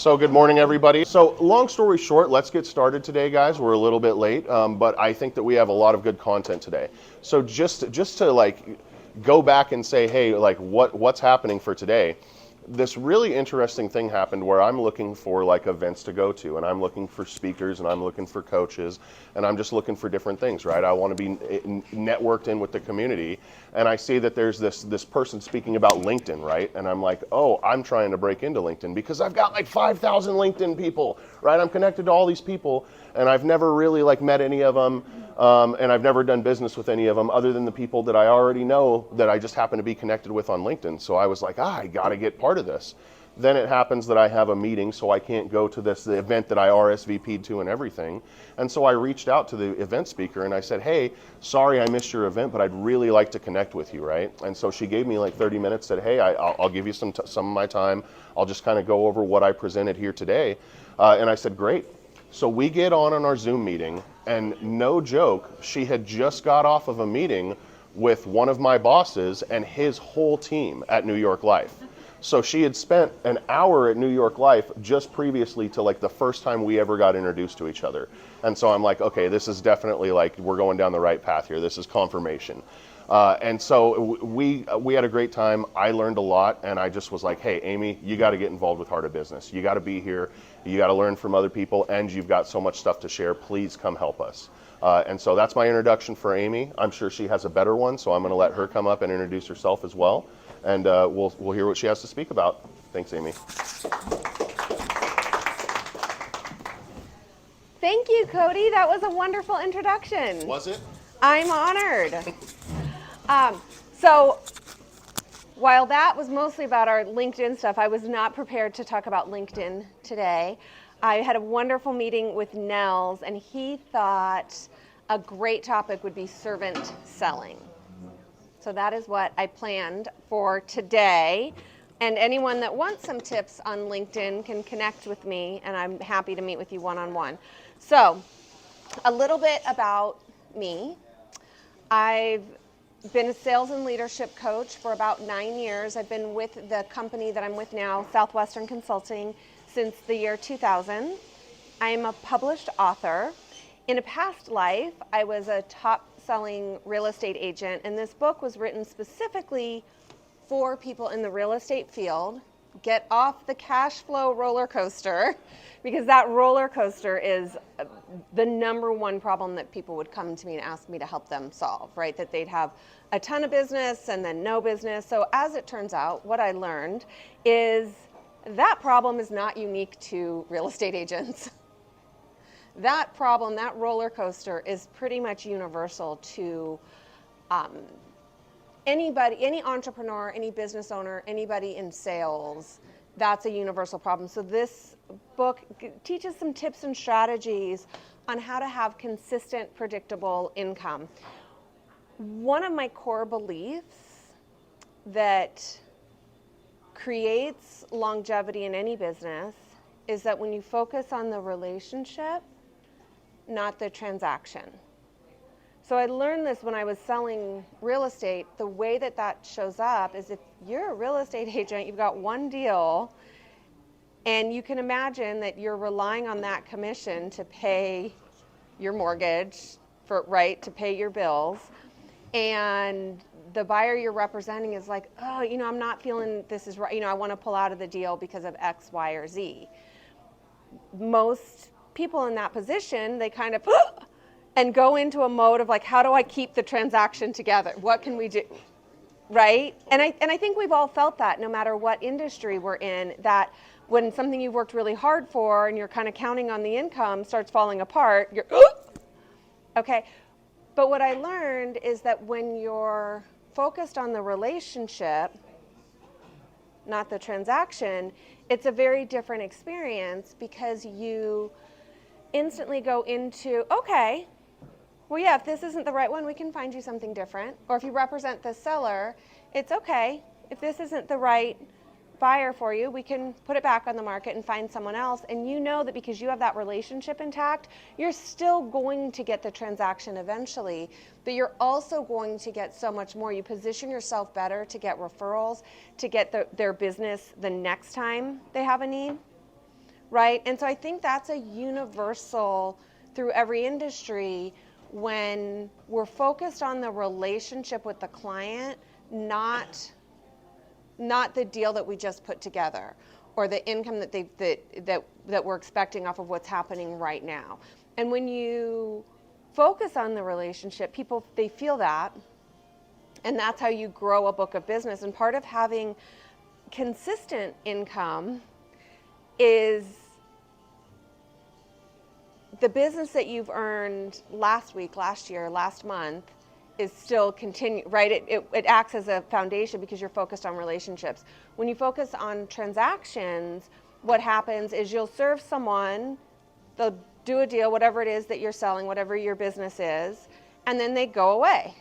So good morning, everybody. So long story short, let's get started today, guys. We're a little bit late, but I think that we have a lot of good content today. So just to like go back and say, hey, like what's happening for today? This really interesting thing happened where I'm looking for like events to go to, and I'm looking for speakers, and I'm looking for coaches, and I'm just looking for different things, right? I want to be networked in with the community, and I see that there's this person speaking about LinkedIn, right? And I'm like, oh, I'm trying to break into LinkedIn because I've got like 5,000 LinkedIn people, right? I'm connected to all these people, and I've never really like met any of them, and I've never done business with any of them other than the people that I already know that I just happen to be connected with on LinkedIn. So I was like, I got to get part of this. Then it happens that I have a meeting, so I can't go to the event that I RSVP'd to and everything. And so I reached out to the event speaker and I said, hey, sorry I missed your event, but I'd really like to connect with you, right? And so she gave me like 30 minutes, said, hey, I'll give you some of my time. I'll just kind of go over what I presented here today. And I said, great. So we get on our Zoom meeting, and no joke, she had just got off of a meeting with one of my bosses and his whole team at New York Life. So she had spent an hour at New York Life just previously to like the first time we ever got introduced to each other. And so I'm like, okay, this is definitely like, we're going down the right path here. This is confirmation. And so we had a great time. I learned a lot, and I just was like, hey, Amy, you got to get involved with Heart of Business. You got to be here. You got to learn from other people, and you've got so much stuff to share. Please come help us. And so that's my introduction for Amy. I'm sure she has a better one, so I'm going to let her come up and introduce herself as well, and we'll hear what she has to speak about. Thanks, Amy. Thank you, Cody. That was a wonderful introduction. Was it? I'm honored. So while that was mostly about our LinkedIn stuff, I was not prepared to talk about LinkedIn today. I had a wonderful meeting with Nels, and he thought a great topic would be servant selling. So that is what I planned for today. And anyone that wants some tips on LinkedIn can connect with me, and I'm happy to meet with you one-on-one. So a little bit about me. I've been a sales and leadership coach for about 9 years. I've been with the company that I'm with now, Southwestern Consulting, since the year 2000. I am a published author. In a past life, I was a top-selling real estate agent, and this book was written specifically for people in the real estate field. Get off the cash flow roller coaster, because that roller coaster is the number one problem that people would come to me and ask me to help them solve, right? That they'd have a ton of business and then no business. So as it turns out, what I learned is that problem is not unique to real estate agents. That problem, that roller coaster, is pretty much universal to anybody, any entrepreneur, any business owner, anybody in sales. That's a universal problem. So this book teaches some tips and strategies on how to have consistent, predictable income. One of my core beliefs that creates longevity in any business is that when you focus on the relationship, not the transaction. So I learned this when I was selling real estate. The way that that shows up is if you're a real estate agent, you've got one deal, and you can imagine that you're relying on that commission to pay your mortgage, to pay your bills, and the buyer you're representing is like, oh, I'm not feeling this is right. I want to pull out of the deal because of X, Y, or Z. Most people in that position, they kind of and go into a mode of like, how do I keep the transaction together? What can we do? Right? And I think we've all felt that no matter what industry we're in, that when something you've worked really hard for and you're kind of counting on the income starts falling apart, you're, okay. But what I learned is that when you're focused on the relationship, not the transaction, it's a very different experience because you instantly go into, okay, well, yeah, if this isn't the right one, we can find you something different. Or if you represent the seller, it's okay. If this isn't the right buyer for you, we can put it back on the market and find someone else. And you know that because you have that relationship intact, you're still going to get the transaction eventually, but you're also going to get so much more. You position yourself better to get referrals, to get their business the next time they have a need, right? And so I think that's a universal through every industry when we're focused on the relationship with the client, not the deal that we just put together or the income that we're expecting off of what's happening right now. And when you focus on the relationship, people, they feel that, and that's how you grow a book of business. And part of having consistent income is the business that you've earned last week, last year, last month is still continue, right? It acts as a foundation because you're focused on relationships. When you focus on transactions, what happens is you'll serve someone, they'll do a deal, whatever it is that you're selling, whatever your business is, and then they go away.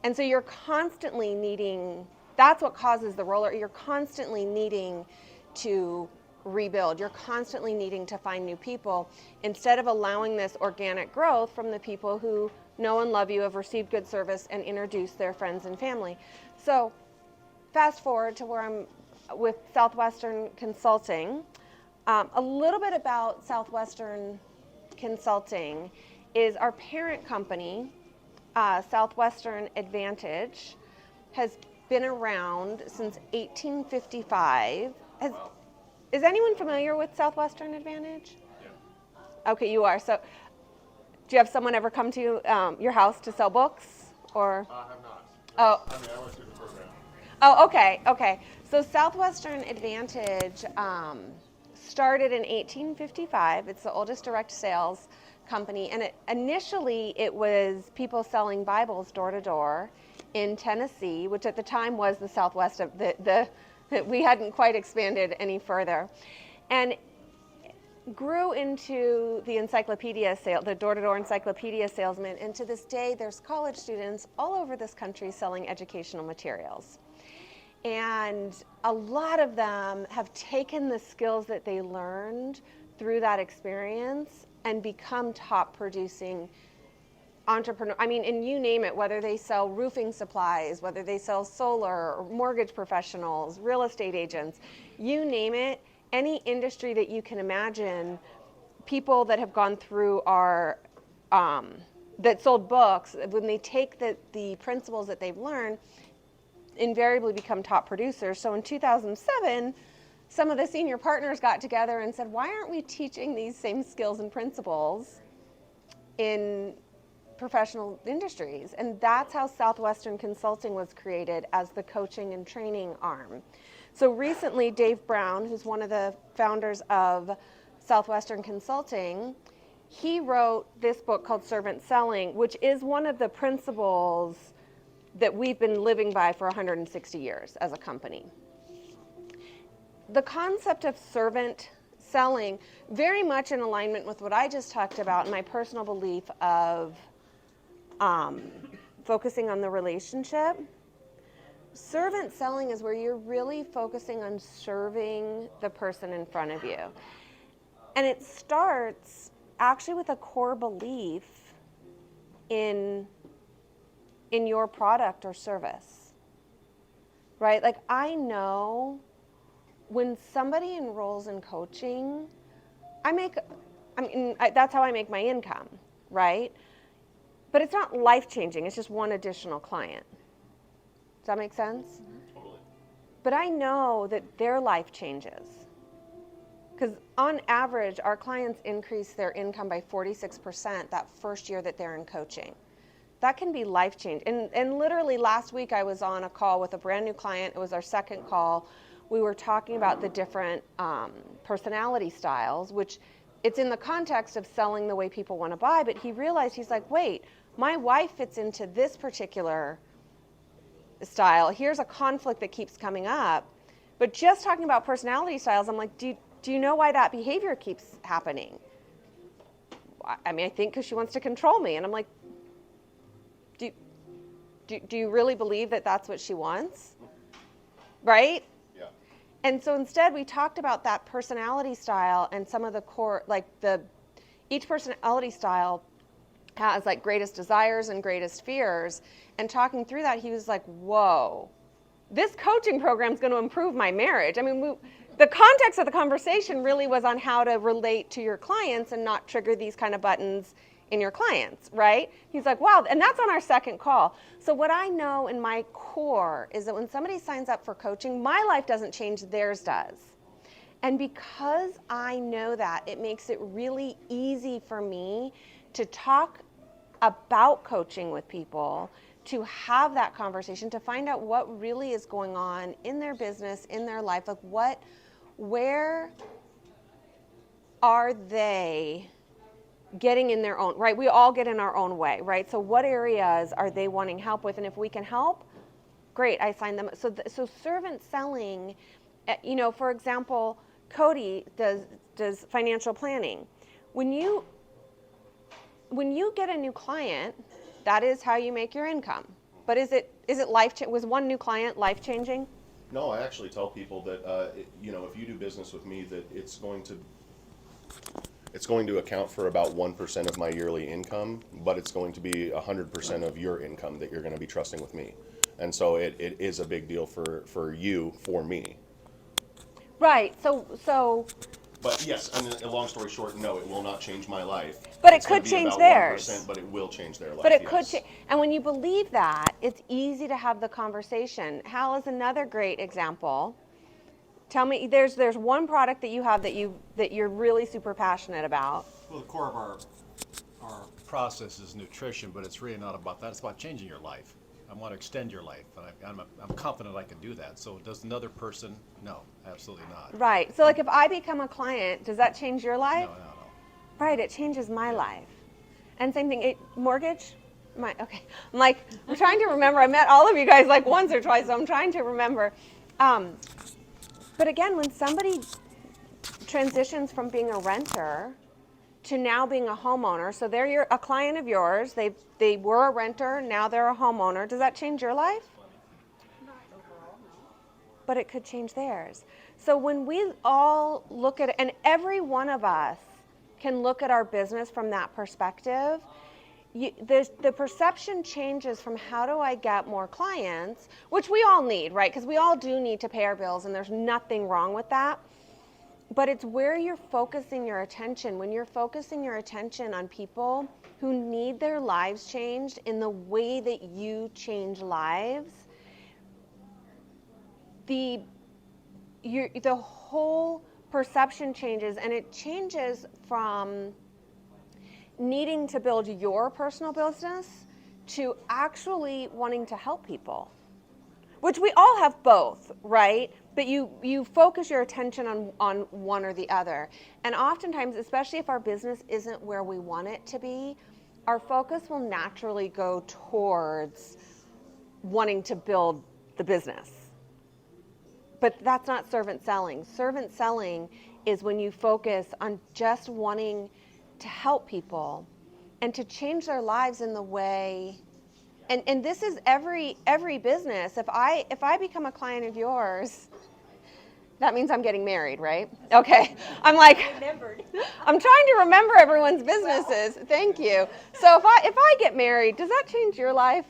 And so you're constantly needing, that's what causes the roller, you're constantly needing to rebuild. You're constantly needing to find new people instead of allowing this organic growth from the people who know and love you, have received good service, and introduce their friends and family. So fast forward to where I'm with Southwestern Consulting. A little bit about Southwestern Consulting is our parent company, Southwestern Advantage, has been around since 1855. Is anyone familiar with Southwestern Advantage? Yeah. Okay, you are. So, do you have someone ever come to your house to sell books, or? I have not. Oh. I mean, I went through the program. Oh, okay. So Southwestern Advantage started in 1855. It's the oldest direct sales company, and initially it was people selling Bibles door to door in Tennessee, which at the time was the Southwest of we hadn't quite expanded any further, and grew into the encyclopedia sale, the door-to-door encyclopedia salesman, and to this day there's college students all over this country selling educational materials. And a lot of them have taken the skills that they learned through that experience and become top producing entrepreneur. I mean, and you name it, whether they sell roofing supplies, whether they sell solar, or mortgage professionals, real estate agents, you name it, any industry that you can imagine, people that have gone through our, that sold books, when they take the principles that they've learned, invariably become top producers. So in 2007, some of the senior partners got together and said, why aren't we teaching these same skills and principles in professional industries? And that's how Southwestern Consulting was created, as the coaching and training arm. So recently, Dave Brown, who's one of the founders of Southwestern Consulting, he wrote this book called Servant Selling, which is one of the principles that we've been living by for 160 years as a company. The concept of servant selling, very much in alignment with what I just talked about, my personal belief of focusing on the relationship. Servant selling is where you're really focusing on serving the person in front of you. And it starts actually with a core belief in your product or service, right? Like, I know when somebody enrolls in coaching, that's how I make my income, right? But it's not life-changing. It's just one additional client. Does that make sense? Mm-hmm. Totally. But I know that their life changes. Because on average, our clients increase their income by 46% that first year that they're in coaching. That can be life-changing. And literally last week I was on a call with a brand new client. It was our second call. We were talking about the different personality styles, which it's in the context of selling the way people want to buy, but he realized, he's like, wait, my wife fits into this particular style. Here's a conflict that keeps coming up. But just talking about personality styles, I'm like, do you know why that behavior keeps happening? I mean, I think because she wants to control me. And I'm like, do you really believe that that's what she wants? Right? Yeah. And so instead we talked about that personality style and some of the core, like each personality style has like greatest desires and greatest fears. And talking through that, he was like, whoa, this coaching program is going to improve my marriage. I mean, the context of the conversation really was on how to relate to your clients and not trigger these kind of buttons in your clients, right? He's like, wow, and that's on our second call. So what I know in my core is that when somebody signs up for coaching, my life doesn't change, theirs does. And because I know that, it makes it really easy for me to talk about coaching with people, to have that conversation, to find out what really is going on in their business, in their life, like where are they getting in their own, right? We all get in our own way, right? So what areas are they wanting help with? And if we can help, great, I sign them. So servant selling, for example, Cody does financial planning. When you get a new client, that is how you make your income. But is it was one new client life-changing? No, I actually tell people that if you do business with me, that it's going to account for about 1% of my yearly income, but it's going to be 100% of your income that you're going to be trusting with me. And so it is a big deal for me. Right. So. But yes, and a long story short, no, it will not change my life. But it's it could change about theirs. 1%, but it will change their life. But it yes. could change. And when you believe that, it's easy to have the conversation. Hal is another great example. Tell me, there's one product that you have that you're really super passionate about. Well, the core of our process is nutrition, but it's really not about that. It's about changing your life. I want to extend your life, and I'm confident I can do that. So does another person? No, absolutely not. Right. So like if I become a client, does that change your life? No. Right. It changes my life. And same thing. Mortgage. Okay. I'm trying to remember. I met all of you guys like once or twice, so I'm trying to remember. But again, when somebody transitions from being a renter to now being a homeowner, so they're a client of yours, they were a renter, now they're a homeowner, does that change your life? Not overall, no. But it could change theirs. So when we all look at it, and every one of us can look at our business from that perspective, the perception changes from how do I get more clients, which we all need, right? Because we all do need to pay our bills, and there's nothing wrong with that. But it's where you're focusing your attention. When you're focusing your attention on people who need their lives changed in the way that you change lives, the whole perception changes, and it changes from needing to build your personal business to actually wanting to help people, which we all have both, right? But you focus your attention on one or the other. And oftentimes, especially if our business isn't where we want it to be, our focus will naturally go towards wanting to build the business. But that's not servant selling. Servant selling is when you focus on just wanting to help people and to change their lives in the way, and this is every business. If I become a client of yours, that means I'm getting married, right? Okay. I'm trying to remember everyone's businesses. Thank you. So if I get married, does that change your life?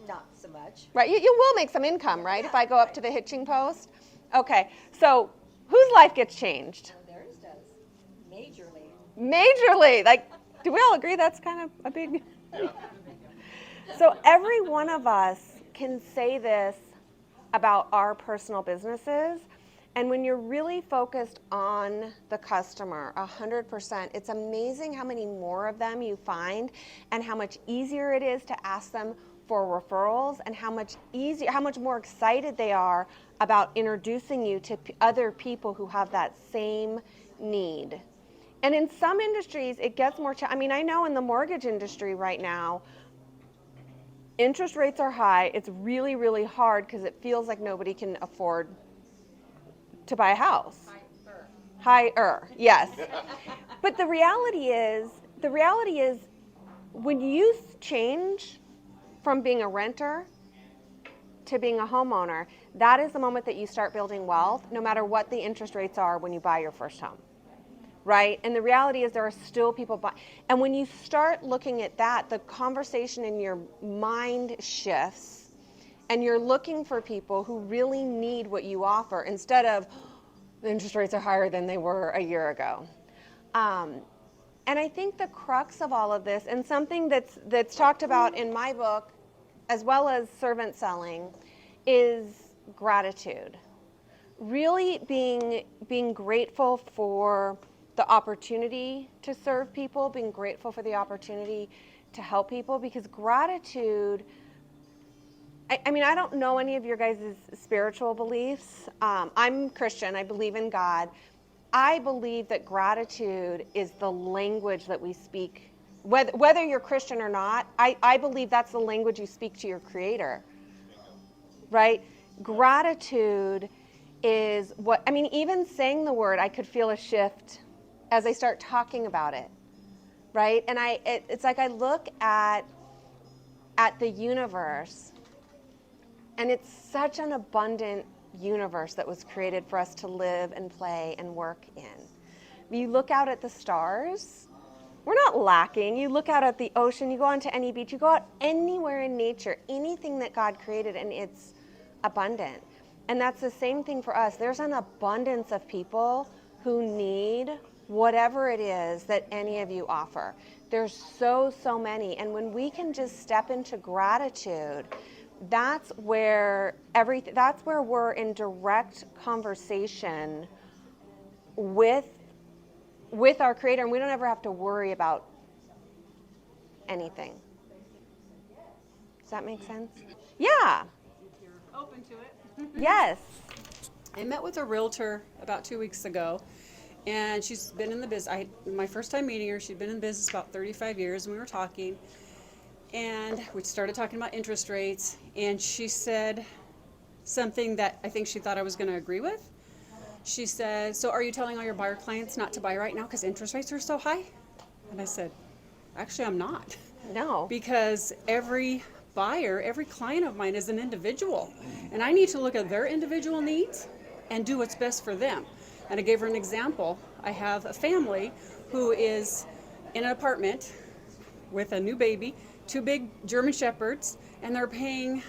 Not so much. Right. You will make some income, right? If I go up to the hitching post. Okay. So whose life gets changed? Well, theirs does. Majorly. Majorly. Like, do we all agree that's kind of a big... Yeah. So every one of us can say this about our personal businesses. And when you're really focused on the customer 100%, it's amazing how many more of them you find and how much easier it is to ask them for referrals, and how much more excited they are about introducing you to other people who have that same need. And in some industries, it gets more, I know in the mortgage industry right now, interest rates are high. It's really, really hard because it feels like nobody can afford to buy a house. Higher, yes. But the reality is when you change from being a renter to being a homeowner, that is the moment that you start building wealth, no matter what the interest rates are when you buy your first home. Right? And the reality is there are still people buying. And when you start looking at that, the conversation in your mind shifts, and you're looking for people who really need what you offer instead of the interest rates are higher than they were a year ago. And I think the crux of all of this, and something that's talked about in my book, as well as servant selling, is gratitude. Really being grateful for the opportunity to serve people, being grateful for the opportunity to help people, because gratitude, I mean, I don't know any of your guys' spiritual beliefs. I'm Christian, I believe in God. I believe that gratitude is the language that we speak. Whether you're Christian or not, I believe that's the language you speak to your Creator, right? Gratitude is what, I mean, even saying the word, I could feel a shift as I start talking about it, right? And it's like I look at the universe, and it's such an abundant universe that was created for us to live and play and work in. You look out at the stars, we're not lacking. You look out at the ocean, you go onto any beach, you go out anywhere in nature, anything that God created, and it's abundant. And that's the same thing for us. There's an abundance of people who need whatever it is that any of you offer. There's so many. And when we can just step into gratitude, that's where we're in direct conversation with our Creator, and we don't ever have to worry about anything. Does that make sense? Yeah. If you're open to it. Yes. I met with a realtor about 2 weeks ago, and she's been in the business. My first time meeting her, she'd been in business about 35 years, and we were talking, and we started talking about interest rates, and she said something that I think she thought I was going to agree with. She said, "So are you telling all your buyer clients not to buy right now because interest rates are so high?" And I said, "Actually, I'm not." No. Because every buyer, every client of mine is an individual, and I need to look at their individual needs and do what's best for them. And I gave her an example. I have a family who is in an apartment with a new baby, 2 big German Shepherds, and they're paying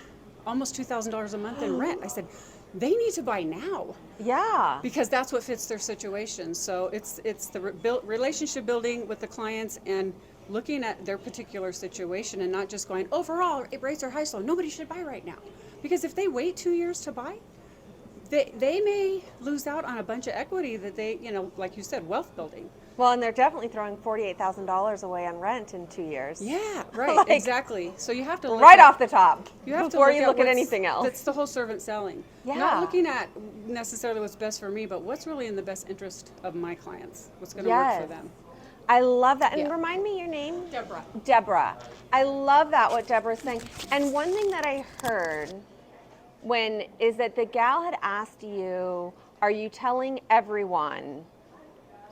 almost $2,000 a month in rent. I said, they need to buy now. Yeah. Because that's what fits their situation. So it's the relationship building with the clients and looking at their particular situation and not just going, overall, rates are high, so nobody should buy right now. Because if they wait 2 years to buy, they may lose out on a bunch of equity that they, like you said, wealth building. Well, and they're definitely throwing $48,000 away on rent in 2 years. Yeah, right, Like, exactly. So you have to look right at, off the top. you have before to you look at what's- anything else. That's the whole servant selling. Yeah. Not looking at necessarily what's best for me, but what's really in the best interest of my clients. What's going to work for them. I love that. And Yeah. remind me your name? Deborah. Deborah. I love that, what Deborah's saying. And one thing that I heard is that the gal had asked you, are you telling everyone,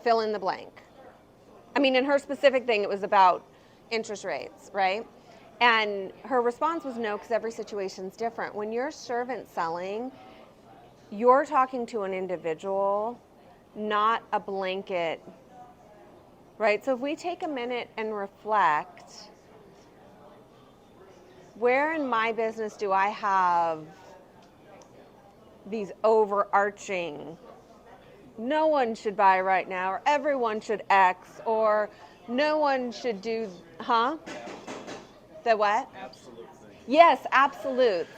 fill in the blank? I mean, in her specific thing, it was about interest rates, right? And her response was no, because every situation's different. When you're servant selling, you're talking to an individual, not a blanket, right? So if we take a minute and reflect, where in my business do I have these overarching, no one should buy right now, or everyone should X, or no one should do, The what? Absolute thing. Yes, absolutes.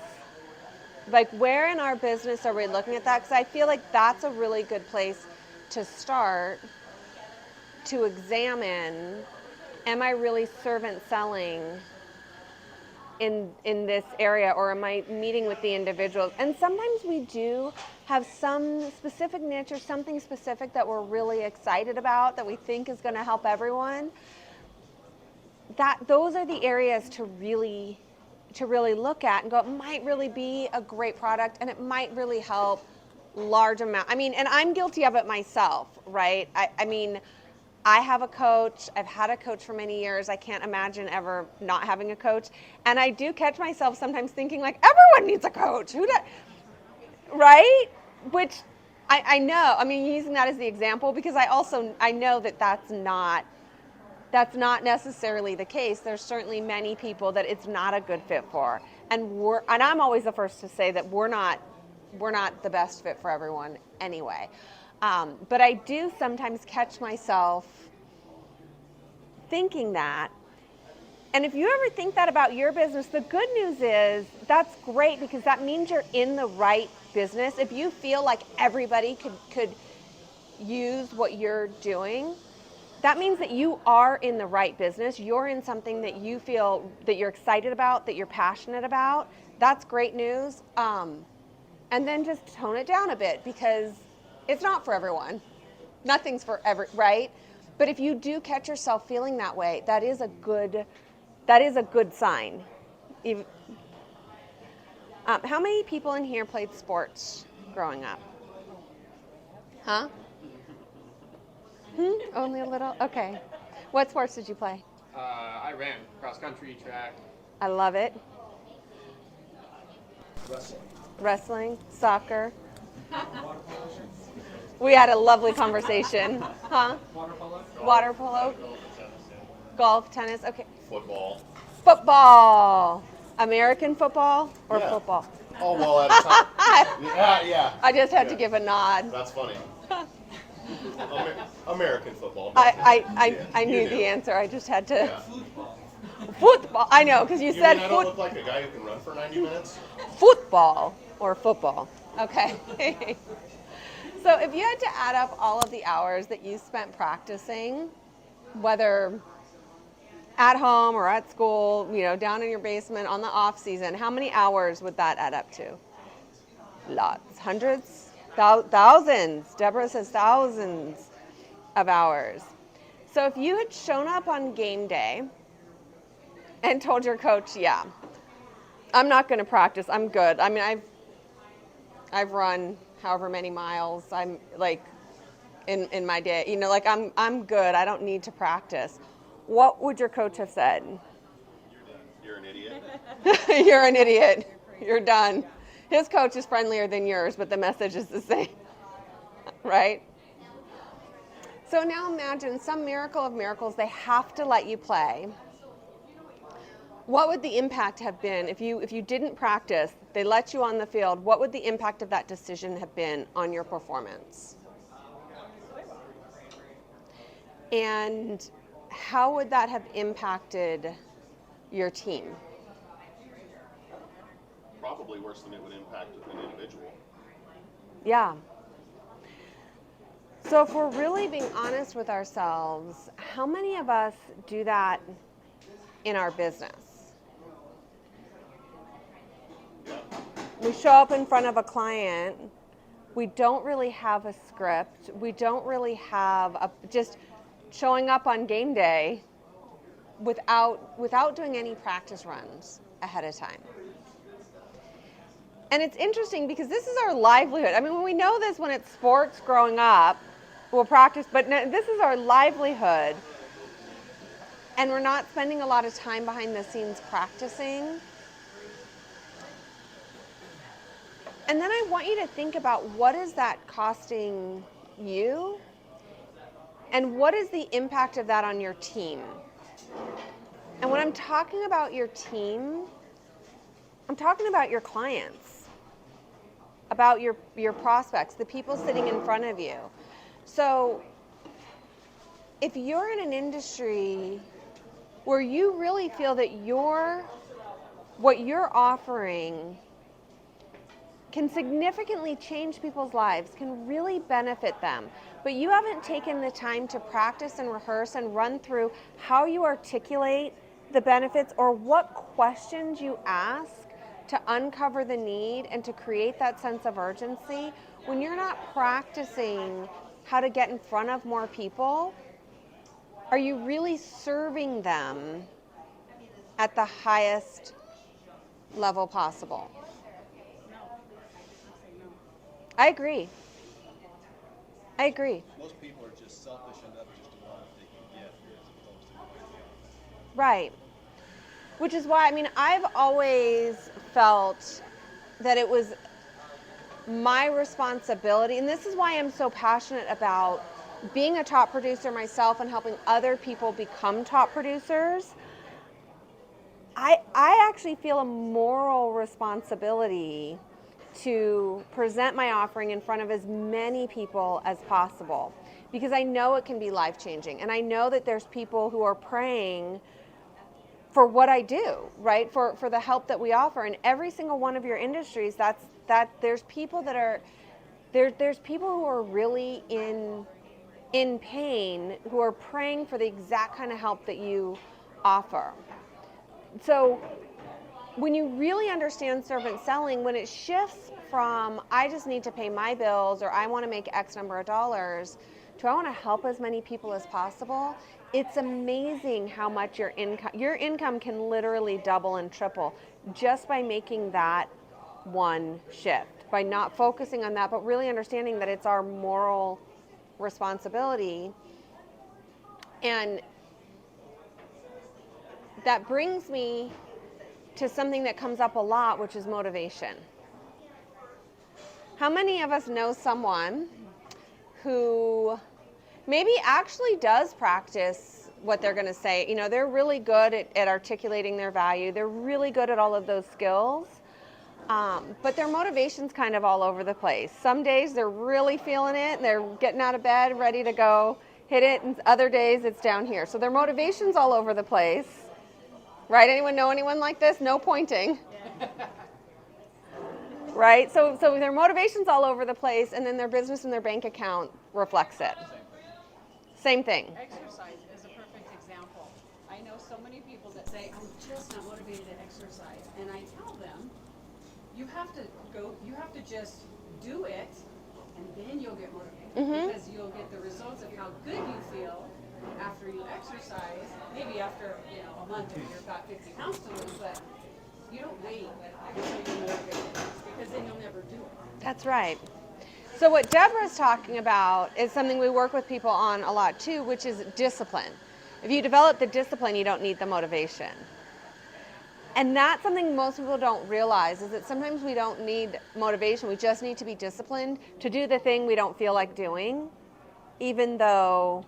Like, where in our business are we looking at that? Because I feel like that's a really good place to start to examine, am I really servant selling in this area, or am I meeting with the individuals? And sometimes we do have some specific niche or something specific that we're really excited about, that we think is going to help everyone. Those are the areas to really look at and go, it might really be a great product, and it might really help large amount. I mean, and I'm guilty of it myself, right? I mean, I have a coach. I've had a coach for many years. I can't imagine ever not having a coach. And I do catch myself sometimes thinking, like, everyone needs a coach. Who does? Right? Which I know. I mean, using that as the example, because I know that that's not necessarily the case. There's certainly many people that it's not a good fit for. And I'm always the first to say that we're not the best fit for everyone anyway. But I do sometimes catch myself thinking that. And if you ever think that about your business, the good news is that's great, because that means you're in the right business. If you feel like everybody could use what you're doing, that means that you are in the right business. You're in something that you feel that you're excited about, that you're passionate about. That's great news. And then just tone it down a bit, because it's not for everyone. Nothing's for right? But if you do catch yourself feeling that way, that is a good sign. How many people in here played sports growing up? Huh? Only a little? Okay. What sports did you play? I ran cross country, track. I love it. Wrestling. Wrestling, soccer. We had a lovely conversation. Huh? Water polo. Golf, tennis. Okay. Football. Football. American football or Yeah. football? Oh, well, at a time. Yeah. I just had to give a nod. That's funny. American football. I knew You the answer. I just had to. Yeah. Football. I know, because you You said mean I don't look like a guy who can run for 90 minutes? football or football. Okay. So if you had to add up all of the hours that you spent practicing, whether at home or at school, down in your basement on the off season, how many hours would that add up to? Lots. Hundreds? Thousands. Deborah says thousands of hours. So if you had shown up on game day and told your coach, yeah, I'm not going to practice, I'm good. I mean, I've run however many miles I'm like in my day, I'm good, I don't need to practice. What would your coach have said? You're an idiot. You're an idiot. You're done. His coach is friendlier than yours, but the message is the same, right? So now imagine some miracle of miracles, they have to let you play. What would the impact have been if you didn't practice, they let you on the field, what would the impact of that decision have been on your performance? And how would that have impacted your team? Probably worse than it would impact an individual. Yeah. So if we're really being honest with ourselves, how many of us do that in our business? We show up in front of a client, we don't really have a script, we don't really have just showing up on game day without doing any practice runs ahead of time. And it's interesting because this is our livelihood. I mean, we know this when it's sports growing up, we'll practice, but no, this is our livelihood. And we're not spending a lot of time behind the scenes practicing. And then I want you to think about, what is that costing you? And what is the impact of that on your team? And when I'm talking about your team, I'm talking about your clients, about your prospects, the people sitting in front of you. So if you're in an industry where you really feel that what you're offering can significantly change people's lives, can really benefit them, but you haven't taken the time to practice and rehearse and run through how you articulate the benefits or what questions you ask to uncover the need and to create that sense of urgency, when you're not practicing how to get in front of more people, are you really serving them at the highest level possible? I agree. Most people are just selfish enough just to want what they can get as opposed to anything else. Right. Which is why, I've always felt that it was my responsibility, and this is why I'm so passionate about being a top producer myself and helping other people become top producers. I actually feel a moral responsibility to present my offering in front of as many people as possible because I know it can be life changing. And I know that there's people who are praying for what I do, right? For the help that we offer. In every single one of your industries, that there's people that are there's people who are really in pain who are praying for the exact kind of help that you offer. So when you really understand servant selling, when it shifts from I just need to pay my bills or I want to make X number of dollars to I want to help as many people as possible, it's amazing how much your income can literally double and triple just by making that one shift, by not focusing on that, but really understanding that it's our moral responsibility. And that brings me to something that comes up a lot, which is motivation. How many of us know someone who maybe actually does practice what they're going to say? You know, they're really good at articulating their value. They're really good at all of those skills. But their motivation's kind of all over the place. Some days they're really feeling it and they're getting out of bed, ready to go hit it, and other days it's down here. So their motivation's all over the place. Right? Anyone know anyone like this? No pointing. Right? So their motivation's all over the place, and then their business and their bank account reflects it. Same thing. Exercise is a perfect example. I know so many people that say, I'm just not motivated to exercise. And I tell them, you have to just do it, and then you'll get motivated. Because you'll get the results of how good you feel after you exercise. Maybe after a month or you've got 50 pounds to lose, but you don't wait until you're motivated because then you'll never do it. That's right. So what Deborah's talking about is something we work with people on a lot too, which is discipline. If you develop the discipline, you don't need the motivation. And that's something most people don't realize, is that sometimes we don't need motivation. We just need to be disciplined to do the thing we don't feel like doing, even though,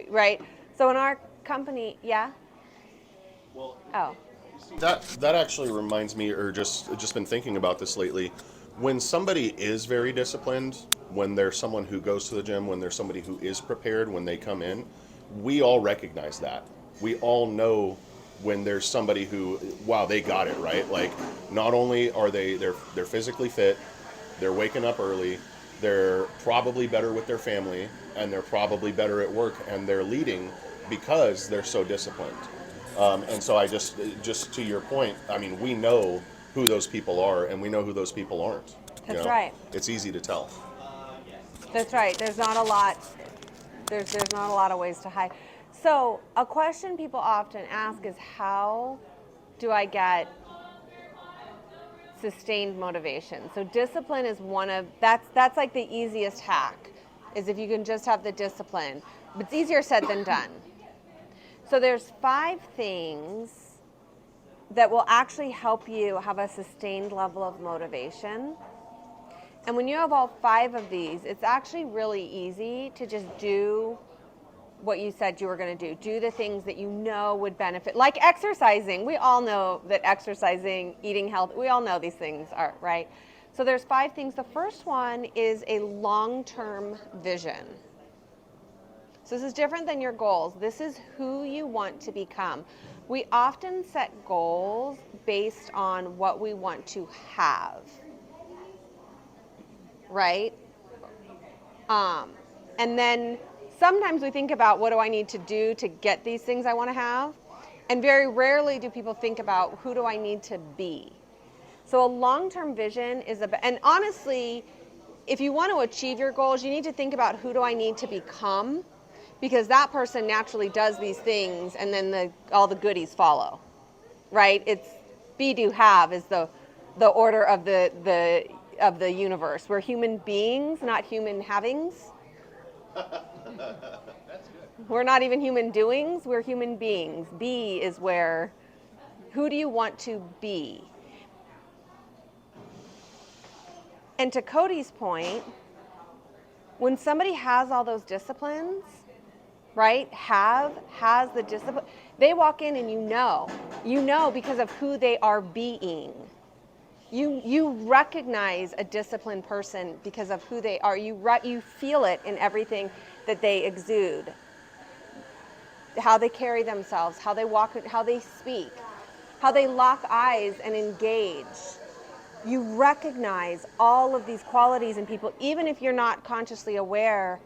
right? So in our company, yeah? Well, Oh. that actually reminds me, or just been thinking about this lately. When somebody is very disciplined, when there's someone who goes to the gym, when there's somebody who is prepared when they come in, we all recognize that. We all know when there's somebody who, wow, they got it, right? Like, not only are they're physically fit, they're waking up early, they're probably better with their family, and they're probably better at work, and they're leading because they're so disciplined. And so I just to your point, I mean, we know who those people are, and we know who those people aren't. That's right. It's easy to tell. That's right. There's not a lot of ways to hide. So a question people often ask is, how do I get sustained motivation? So discipline is that's like the easiest hack, is if you can just have the discipline. But it's easier said than done. So there's 5 things that will actually help you have a sustained level of motivation. And when you have all 5 of these, it's actually really easy to just do what you said you were going to do. Do the things that you know would benefit, like exercising. We all know that exercising, eating health, we all know these things are, right? So there's 5 things. The first one is a long-term vision. So this is different than your goals. This is who you want to become. We often set goals based on what we want to have, right? And then sometimes we think about, what do I need to do to get these things I want to have? And very rarely do people think about, who do I need to be? So a long-term vision is and honestly, if you want to achieve your goals, you need to think about, who do I need to become? Because that person naturally does these things, and then all the goodies follow, right? It's be, do, have is the order of the universe. We're human beings, not human havings. That's good. We're not even human doings. We're human beings. Be is where. Who do you want to be? And to Cody's point, when somebody has all those disciplines, right? Has the discipline. They walk in and you know because of who they are being. You recognize a disciplined person because of who they are. You feel it in everything that they exude. How they carry themselves, how they walk, how they speak, how they lock eyes and engage. You recognize all of these qualities in people, even if you're not consciously aware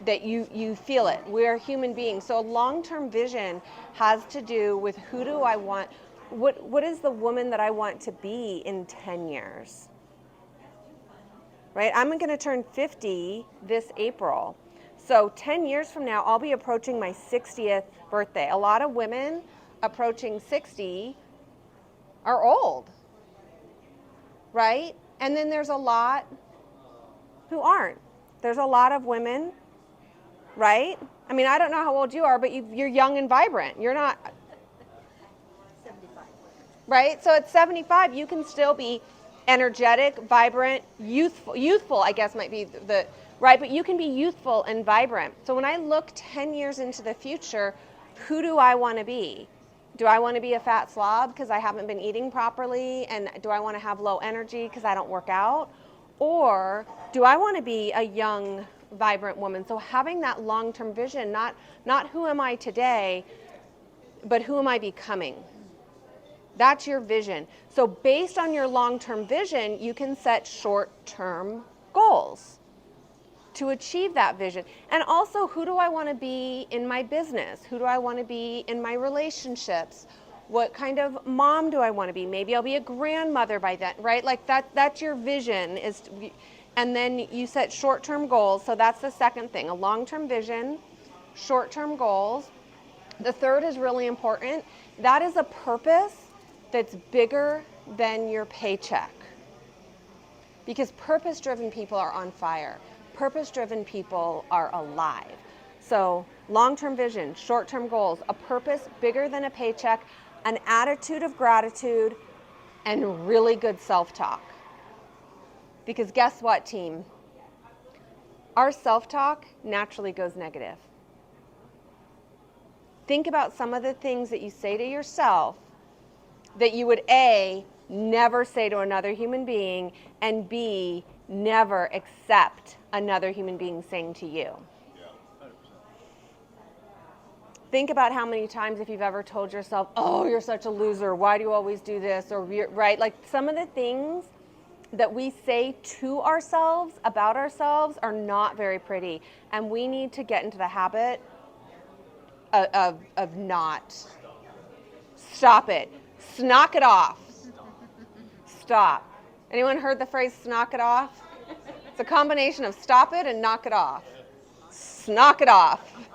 that you feel it. We're human beings. So a long-term vision has to do with who do I want, what is the woman that I want to be in 10 years? Right? I'm going to turn 50 this April. So 10 years from now, I'll be approaching my 60th birthday. A lot of women approaching 60 are old, right? And then there's a lot who aren't. There's a lot of women, right? I mean, I don't know how old you are, but you're young and vibrant. You're not, 75. right? So at 75, you can still be energetic, vibrant, youthful, I guess might be the right, but you can be youthful and vibrant. So when I look 10 years into the future, who do I want to be? Do I want to be a fat slob because I haven't been eating properly? And do I want to have low energy because I don't work out? Or do I want to be a young, vibrant woman? So having that long-term vision, not who am I today, but who am I becoming? That's your vision. So based on your long-term vision, you can set short-term goals to achieve that vision. And also, who do I want to be in my business? Who do I want to be in my relationships? What kind of mom do I want to be? Maybe I'll be a grandmother by then, right? Like that's your vision and then you set short-term goals. So that's the second thing, a long-term vision, short-term goals. The third is really important. That is a purpose that's bigger than your paycheck. Because purpose-driven people are on fire. Purpose-driven people are alive. So long-term vision, short-term goals, a purpose bigger than a paycheck, an attitude of gratitude, and really good self-talk. Because guess what, team? Our self-talk naturally goes negative. Think about some of the things that you say to yourself that you would A, never say to another human being, and B, never accept another human being saying to you. Think about how many times if you've ever told yourself, oh, you're such a loser, why do you always do this? Or, right, like some of the things that we say to ourselves, about ourselves, are not very pretty. And we need to get into the habit of not. Stop it. Knock it off. Stop. Anyone heard the phrase knock it off? It's a combination of stop it and knock it off. Knock it off.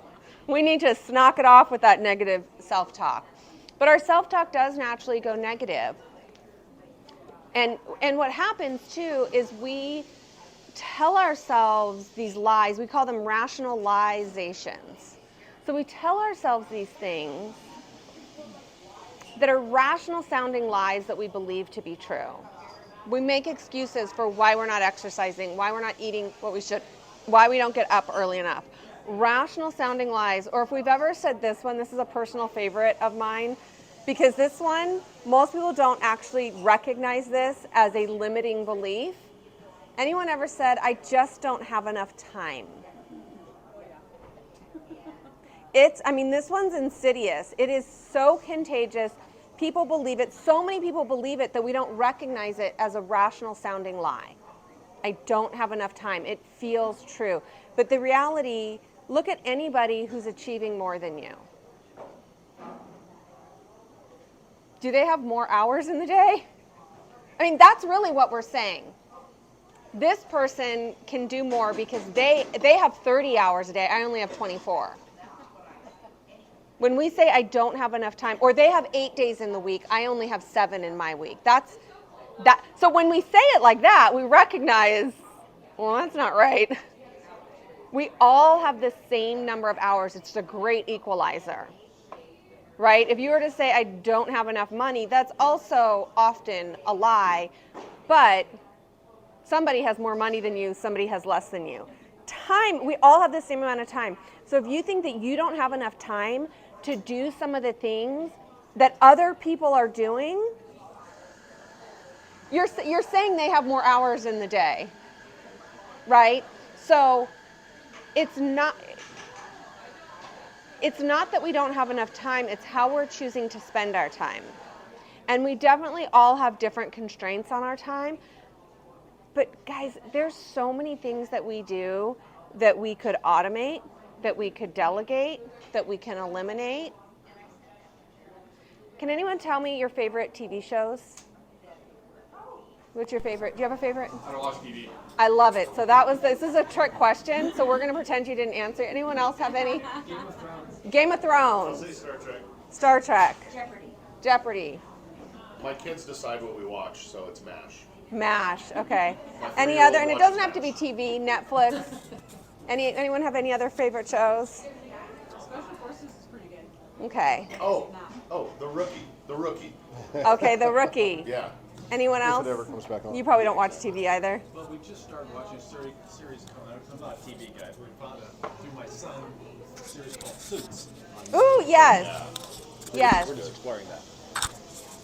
We need to knock it off with that negative self-talk. But our self-talk does naturally go negative. And what happens too is we tell ourselves these lies. We call them rationalizations. So we tell ourselves these things that are rational sounding lies that we believe to be true. We make excuses for why we're not exercising, why we're not eating what we should, why we don't get up early enough. Rational sounding lies, or if we've ever said this one, this is a personal favorite of mine, because this one, most people don't actually recognize this as a limiting belief. Anyone ever said, I just don't have enough time? This one's insidious. It is so contagious. People believe it. So many people believe it that we don't recognize it as a rational sounding lie. I don't have enough time. It feels true. But the reality, look at anybody who's achieving more than you. Do they have more hours in the day? That's really what we're saying. This person can do more because they have 30 hours a day. I only have 24. When we say I don't have enough time, or they have 8 days in the week, I only have 7 in my week. So when we say it like that, we recognize, well, that's not right. We all have the same number of hours. It's a great equalizer, right? If you were to say I don't have enough money, that's also often a lie, but somebody has more money than you, somebody has less than you. time, we all have the same amount of time. So if you think that you don't have enough time to do some of the things that other people are doing, you're saying they have more hours in the day, right? So it's not that we don't have enough time, it's how we're choosing to spend our time. And we definitely all have different constraints on our time. But guys, there's so many things that we do that we could automate, that we could delegate, that we can eliminate. Can anyone tell me your favorite TV shows? What's your favorite? Do you have a favorite? I don't watch TV. I love it. So this is a trick question, so we're going to pretend you didn't answer. Anyone else have any? Game of Thrones. Say Star Trek. Star Trek. Jeopardy. Jeopardy. My kids decide what we watch, so it's MASH. MASH. Okay. My Any 3-year-old other? And it watches doesn't have to be MASH. TV, Netflix. Anyone have any other favorite shows? Special Forces is pretty good. Okay. Oh, The Rookie. Okay, The Rookie. Yeah. Anyone else? If it ever comes back on. You probably don't watch TV either. Well, we just started watching a series called, I'm not a TV guy, we found through my son, a series called Suits. Ooh, yes. Yes. We're just exploring that.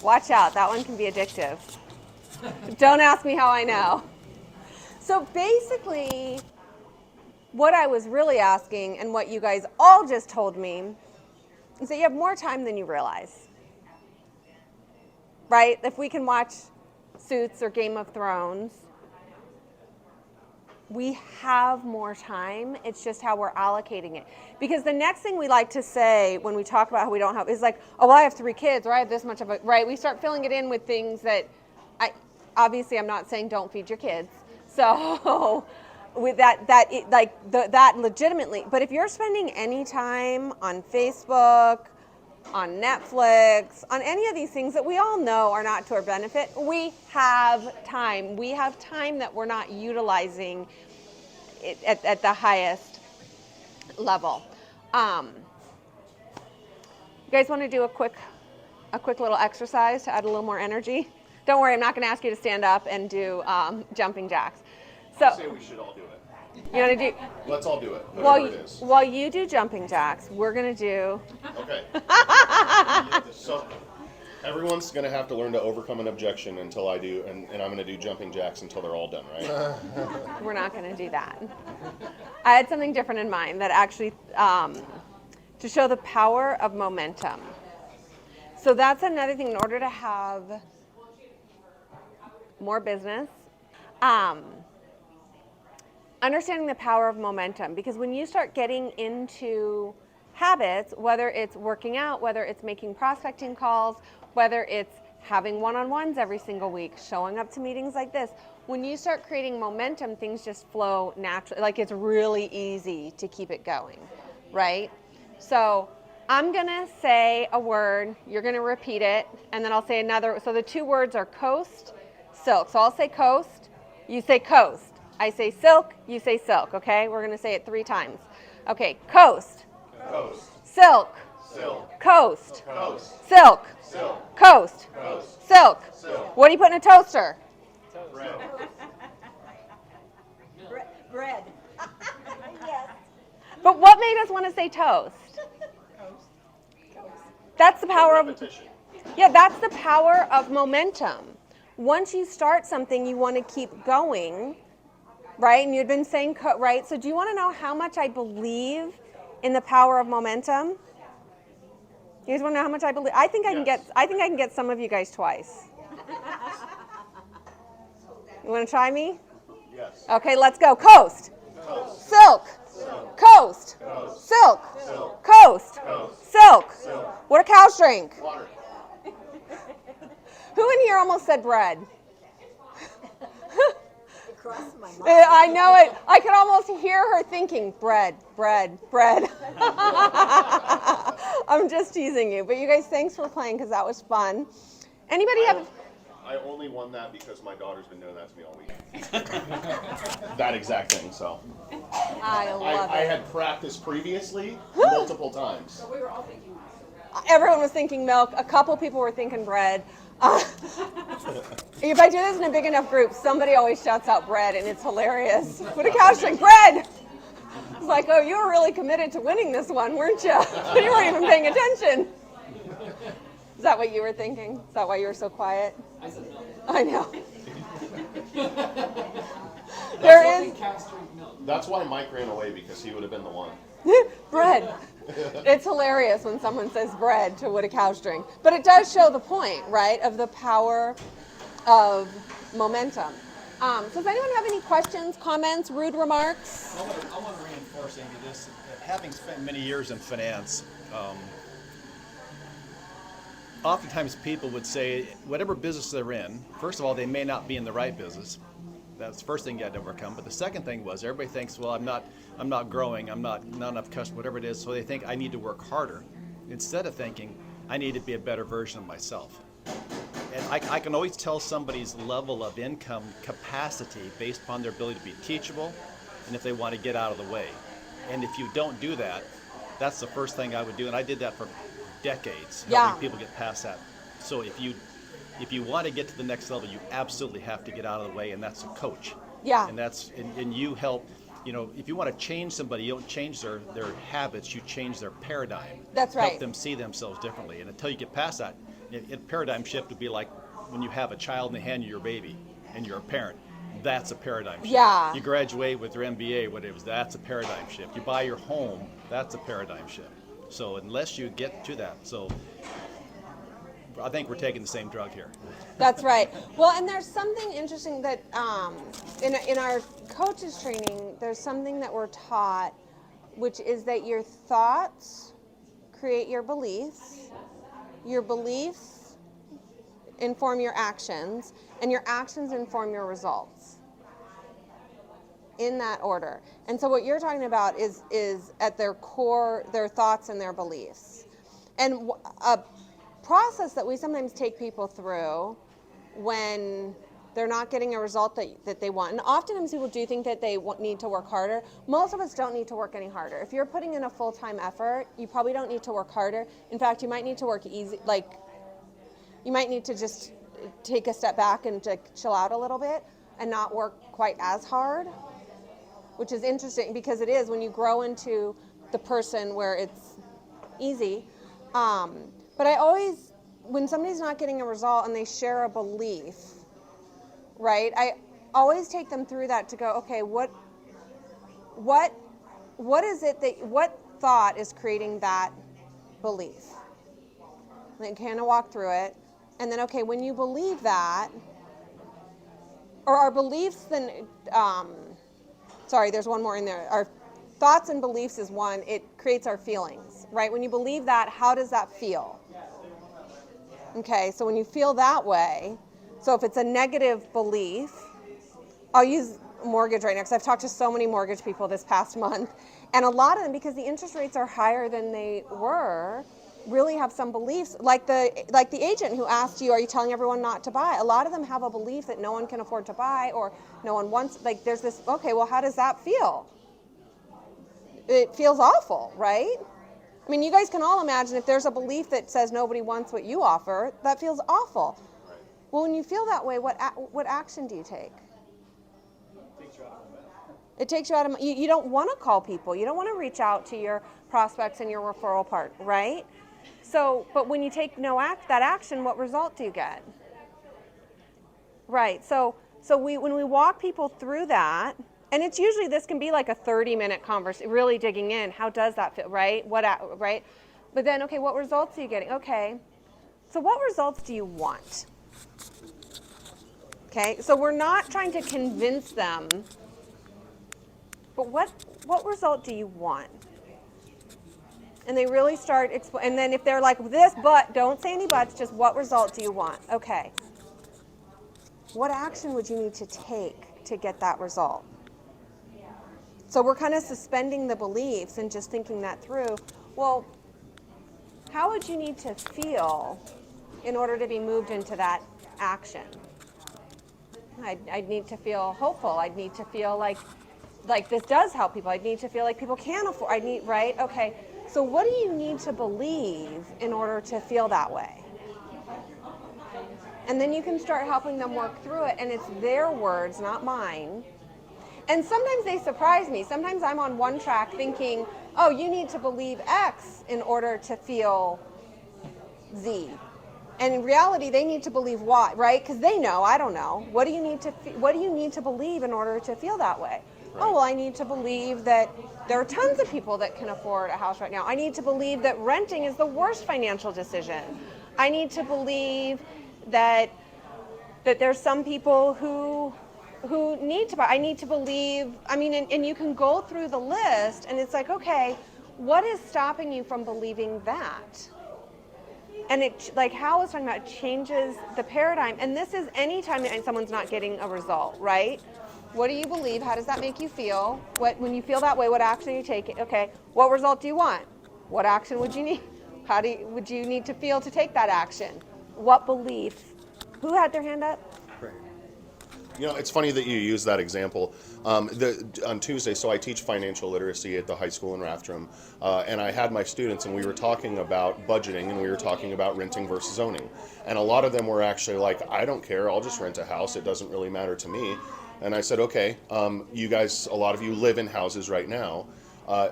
Watch out. That one can be addictive. Don't ask me how I know. So basically, what I was really asking and what you guys all just told me is that you have more time than you realize. Right? If we can watch Suits or Game of Thrones, we have more time. It's just how we're allocating it. Because the next thing we like to say when we talk about how we don't have is like, oh, well, I have 3 kids, or I have this much of a, right? We start filling it in with things that, obviously I'm not saying don't feed your kids. So with that legitimately, but if you're spending any time on Facebook, on Netflix, on any of these things that we all know are not to our benefit, we have time. We have time that we're not utilizing at the highest level. You guys want to do a quick little exercise to add a little more energy? Don't worry, I'm not going to ask you to stand up and do jumping jacks. So I say we should all do it. you want to do? Let's all do it. Whatever it is. While you do jumping jacks, we're going to do. Okay. So everyone's going to have to learn to overcome an objection until I do, and I'm going to do jumping jacks until they're all done, right? We're not going to do that. I had something different in mind that actually to show the power of momentum. So that's another thing in order to have more business. Understanding the power of momentum, because when you start getting into habits, whether it's working out, whether it's making prospecting calls, whether it's having one-on-ones every single week, showing up to meetings like this, when you start creating momentum, things just flow naturally. Like it's really easy to keep it going, right? So I'm gonna say a word, you're gonna repeat it, and then I'll say another. So the 2 words are coast, silk. So I'll say coast, you say coast. I say silk, you say silk, okay? We're going to say it 3 times. Okay, coast. Coast. Silk. Silk. Coast. Coast. Silk. Silk. Coast. Coast. Silk. Silk. What do you put in a toaster? Bread. Bread. Yes. But what made us want to say toast? That's the power of, Repetition. yeah, that's the power of momentum. Once you start something, you want to keep going, right? And you've been saying, right? So do you want to know how much I believe in the power of momentum? You guys want to know how much I believe? I think I can get some of you guys twice. You want to try me? Yes. Okay, let's go. Coast. Coast. Silk. Silk. Coast. Coast. Silk. Silk. Coast. Coast. Silk. Silk. What do cows drink? Water. Who in here almost said bread? It crossed my mind. I know it. I could almost hear her thinking, bread, bread, bread. I'm just teasing you. But you guys, thanks for playing because that was fun. Anybody have... I only won that because my daughter's been doing that to me all week. That exact thing, so. I love I it. had practiced previously multiple times. We were all thinking Everyone was thinking milk. A couple people were thinking bread. If I do this in a big enough group, somebody always shouts out bread, and it's hilarious. What do cows drink? Bread! It's like, oh, you were really committed to winning this one, weren't you? You weren't even paying attention. Is that what you were thinking? Is that why you were so quiet? I said no. I know. There is That's why Mike ran away, because he would have been the one. bread. It's hilarious when someone says bread to what a cow's drink. But it does show the point, right, of the power of momentum. So does anyone have any questions, comments, rude remarks? I want to reinforce into this. Having spent many years in finance, oftentimes people would say, whatever business they're in, first of all, they may not be in the right business. That's the first thing you had to overcome. But the second thing was, everybody thinks, well, I'm not growing, I'm not enough customer, whatever it is. So they think I need to work harder, instead of thinking I need to be a better version of myself. And I can always tell somebody's level of income capacity based upon their ability to be teachable, and if they want to get out of the way. And if you don't do that, that's the first thing I would do. And I did that for decades, helping people get past that. So if you want to get to the next level, you absolutely have to get out of the way, and that's a coach. Yeah. And you help. If you want to change somebody, you don't change their habits, you change their paradigm. That's right. Help them see themselves differently. And until you get past that, a paradigm shift would be like when you have a child and they hand you your baby and you're a parent. That's a paradigm shift. Yeah. You graduate with your MBA, whatever, that's a paradigm shift. You buy your home, that's a paradigm shift. So unless you get to that, I think we're taking the same drug here. That's right. Well, and there's something interesting that in our coaches training, there's something that we're taught, which is that your thoughts create your beliefs inform your actions, and your actions inform your results. In that order. And so what you're talking about is at their core, their thoughts and their beliefs. And a process that we sometimes take people through when they're not getting a result that they want. And oftentimes people do think that they need to work harder. Most of us don't need to work any harder. If you're putting in a full-time effort, you probably don't need to work harder. In fact, you might need to work easy, you might need to just take a step back and to chill out a little bit and not work quite as hard, which is interesting because it is when you grow into the person where it's easy. But I always, when somebody's not getting a result and they share a belief, right, I always take them through that to go, okay, what is it what thought is creating that belief? And then kind of walk through it. And then, okay, when you believe that, or our beliefs then, there's one more in there. Our thoughts and beliefs is one, it creates our feelings, right? When you believe that, how does that feel? Okay, so when you feel that way, so if it's a negative belief, I'll use mortgage right now because I've talked to so many mortgage people this past month, and a lot of them, because the interest rates are higher than they were, really have some beliefs, like the agent who asked you, are you telling everyone not to buy? A lot of them have a belief that no one can afford to buy, or no one wants, there's this, okay, well, how does that feel? It feels awful, right? I mean, you guys can all imagine if there's a belief that says nobody wants what you offer, that feels awful. Well, when you feel that way, what action do you take? It takes you out of, you don't want to call people. You don't want to reach out to your prospects and your referral part, right? So, but when you take that action, what result do you get? Right. So when we walk people through that, and it's usually, this can be like a 30-minute conversation, really digging in. How does that feel, right? Right? But then, okay, what results are you getting? Okay, so what results do you want? Okay, so we're not trying to convince them, but what result do you want? And they really start, and then if they're like, this, but, don't say any buts, just what result do you want? Okay. What action would you need to take to get that result? So we're kind of suspending the beliefs and just thinking that through. Well, how would you need to feel in order to be moved into that action? I'd need to feel hopeful. I'd need to feel like this does help people. I'd need to feel like people can afford, right? Okay, so what do you need to believe in order to feel that way? And then you can start helping them work through it, and it's their words, not mine. And sometimes they surprise me. Sometimes I'm on one track thinking, oh, you need to believe X in order to feel Z. And in reality, they need to believe Y, right? Because they know, I don't know. What do you need to believe in order to feel that way? Right. Oh, well, I need to believe that there are tons of people that can afford a house right now. I need to believe that renting is the worst financial decision. I need to believe that there's some people who need to buy. I need to believe, I mean, and you can go through the list and it's like, okay, what is stopping you from believing that? And it, like Hal was talking about, it changes the paradigm. And this is any time that someone's not getting a result, right? What do you believe? How does that make you feel? When you feel that way, what action are you taking? Okay, what result do you want? What action would you need? Would you need to feel to take that action? What belief? Who had their hand up? You know, it's funny that you use that example. On Tuesday, so I teach financial literacy at the high school in Rathdrum, and I had my students, and we were talking about budgeting, and we were talking about renting versus owning. And a lot of them were actually like, I don't care, I'll just rent a house, it doesn't really matter to me. And I said, okay, you guys, a lot of you live in houses right now.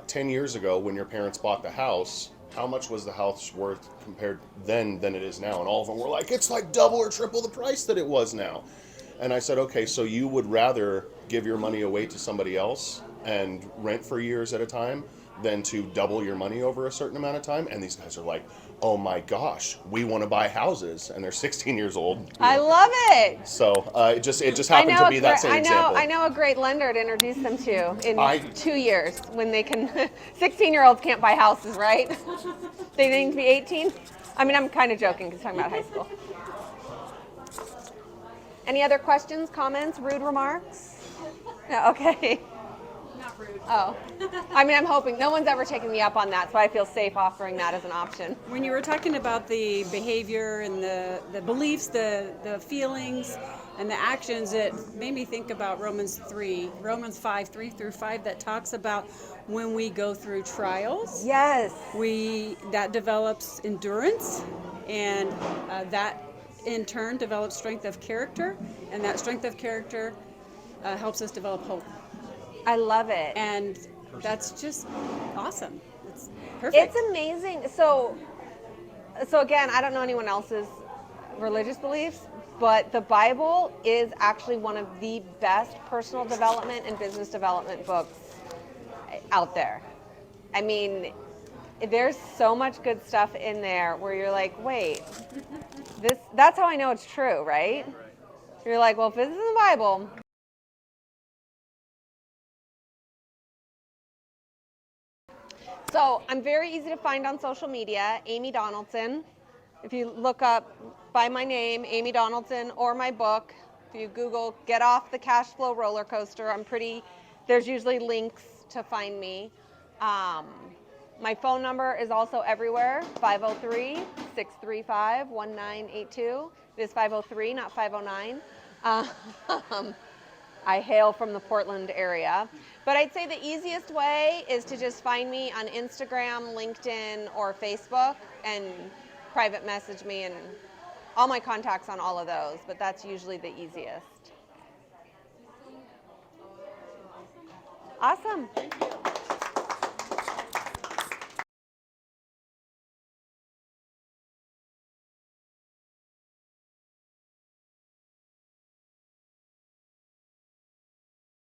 10 years ago, when your parents bought the house, how much was the house worth compared then than it is now? And all of them were like, it's like double or triple the price that it was now. And I said, okay, so you would rather give your money away to somebody else and rent for years at a time than to double your money over a certain amount of time? And these guys are like, oh my gosh, we want to buy houses. And they're 16 years old. I love it. So it just happened to be that same example. I know a great lender to introduce them to in 2 years when they can. 16-year-olds can't buy houses, right? They need to be 18. I mean, I'm kind of joking because I'm talking about high school. Any other questions, comments, rude remarks? No, okay. Not rude. Oh, I mean, I'm hoping no one's ever taken me up on that, so I feel safe offering that as an option. When you were talking about the behavior and the beliefs, the feelings, and the actions, it made me think about Romans 5, 3 through 5, that talks about when we go through trials. Yes. That develops endurance, and that in turn develops strength of character, and that strength of character helps us develop hope. I love it. And that's just awesome. It's perfect. It's amazing. So again, I don't know anyone else's religious beliefs, but the Bible is actually one of the best personal development and business development books out there. I mean, there's so much good stuff in there where you're like, wait, that's how I know it's true, right? You're like, well, if this is in the Bible. So I'm very easy to find on social media, Amy Donaldson. If you look up by my name, Amy Donaldson, or my book, if you Google Get Off the Cash Flow Roller Coaster, there's usually links to find me. My phone number is also everywhere, 503-635-1982. It is 503, not 509. I hail from the Portland area. But I'd say the easiest way is to just find me on Instagram, LinkedIn, or Facebook and private message me, and all my contacts on all of those, but that's usually the easiest. Awesome.